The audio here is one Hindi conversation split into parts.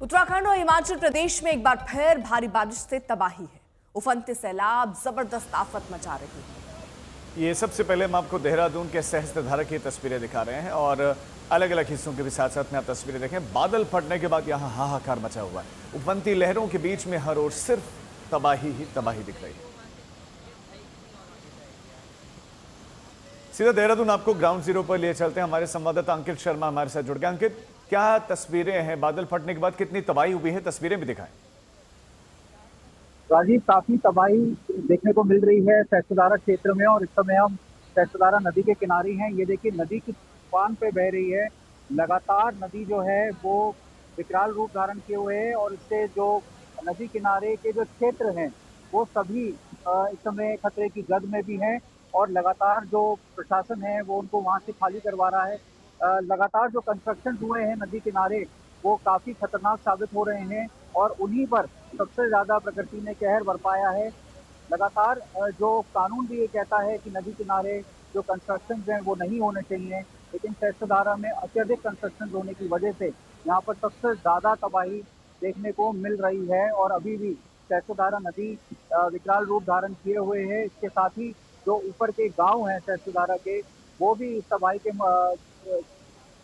उत्तराखंड और हिमाचल प्रदेश में एक बार फिर भारी बारिश से तबाही है। उफनते सैलाब जबरदस्त आफत मचा रही है। ये सबसे पहले हम आपको देहरादून के सहस्त्रधारा की तस्वीरें दिखा रहे हैं और अलग अलग हिस्सों के भी साथ साथ में आप तस्वीरें देखें। बादल फटने के बाद यहाँ हाहाकार मचा हुआ है। उफनती लहरों के बीच में हर ओर सिर्फ तबाही ही तबाही दिख रही है। सीधा देहरादून आपको ग्राउंड जीरो पर लिए चलते हैं। हमारे संवाददाता अंकित शर्मा हमारे साथ जुड़ गए। अंकित, क्या तस्वीरें हैं? बादल फटने के बाद कितनी तबाही हुई है, तस्वीरें भी दिखाएं। राजीव, काफी तबाही देखने को मिल रही है सहस्त्रधारा क्षेत्र में। और इस समय हम सहस्त्रधारा नदी के किनारे हैं। ये देखिए, नदी की उफान पे बह रही है। लगातार नदी जो है वो विकराल रूप धारण किए हुए है और इससे जो नदी किनारे के जो क्षेत्र हैं वो सभी इस समय खतरे की जद में भी हैं। और लगातार जो प्रशासन है वो उनको वहां से खाली करवा रहा है। लगातार जो कंस्ट्रक्शन हुए हैं नदी किनारे वो काफी खतरनाक साबित हो रहे हैं और उन्हीं पर सबसे ज्यादा प्रकृति ने कहर बरपाया है। लगातार जो कानून भी ये कहता है कि नदी किनारे जो कंस्ट्रक्शन हैं वो नहीं होने चाहिए, लेकिन सहस्त्रधारा में अत्यधिक कंस्ट्रक्शन होने की वजह से यहाँ पर सबसे ज्यादा तबाही देखने को मिल रही है। और अभी भी सहस्त्रधारा नदी विकराल रूप धारण किए हुए है। इसके साथ ही जो ऊपर के गांव हैं सहस्त्रधारा के, वो भी इस तबाही के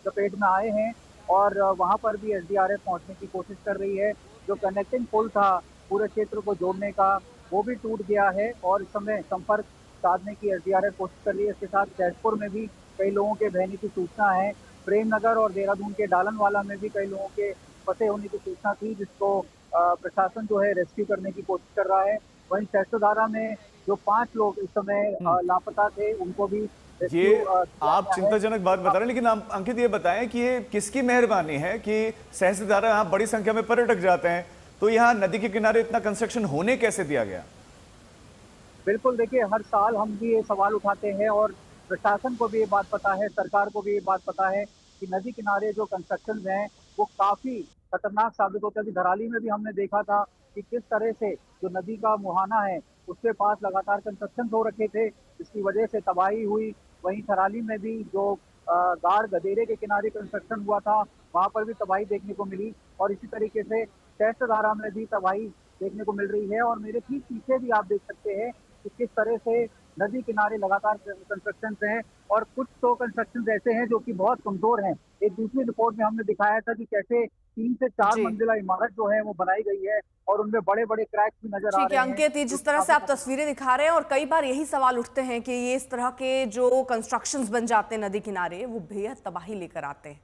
चपेट में आए हैं। और वहां पर भी एसडीआरएफ पहुंचने की कोशिश कर रही है। जो कनेक्टिंग पुल था पूरे क्षेत्र को जोड़ने का, वो भी टूट गया है और इस समय संपर्क साधने की एसडीआरएफ कोशिश कर रही है। इसके साथ जैसपुर में भी कई लोगों के बहने की सूचना है। प्रेमनगर और देहरादून के डालनवाला में भी कई लोगों के फंसे होने की सूचना थी, जिसको प्रशासन जो है रेस्क्यू करने की कोशिश कर रहा है। वहीं सहस्त्रधारा में जो 5 लोग इस समय लापता थे, उनको भी ये आप चिंताजनक बात बता रहे हैं, लेकिन आप अंकित ये बताएं कि ये किसकी मेहरबानी है कि सहस्त्रधारा यहाँ बड़ी संख्या में पर्यटक जाते हैं, तो यहाँ नदी के किनारे इतना कंस्ट्रक्शन होने कैसे दिया गया? बिल्कुल, देखिए, हर साल हम भी ये सवाल उठाते हैं और प्रशासन को भी ये बात पता है, सरकार को भी ये बात पता है कि नदी किनारे जो कंस्ट्रक्शन हैं वो काफी खतरनाक साबित होते हैं। अभी धराली में भी हमने देखा था कि किस तरह से जो नदी का मुहाना है उसके पास लगातार कंस्ट्रक्शन हो रखे थे, जिसकी वजह से तबाही हुई। वहीं थराली में भी जो गाड़ गदेरे के किनारे कंस्ट्रक्शन हुआ था, वहां पर भी तबाही देखने को मिली। और इसी तरीके से सहस्त्रधारा में भी तबाही देखने को मिल रही है। और मेरे ठीक पीछे भी आप देख सकते हैं कि किस तरह से नदी किनारे लगातार कंस्ट्रक्शन हैं और कुछ तो कंस्ट्रक्शन ऐसे हैं जो कि बहुत कमजोर हैं। एक दूसरी रिपोर्ट में हमने दिखाया था कि कैसे 3 से 4 जी मंजिला इमारत जो है वो बनाई गई है और उनमें बड़े बड़े क्रैक्स भी नजर आ ठीक है रहे हैं। अंकित, ये जिस तरह से आप तस्वीरें दिखा रहे हैं और कई बार यही सवाल उठते हैं कि ये इस तरह के जो कंस्ट्रक्शंस बन जाते हैं नदी किनारे, वो बेहद तबाही लेकर आते हैं।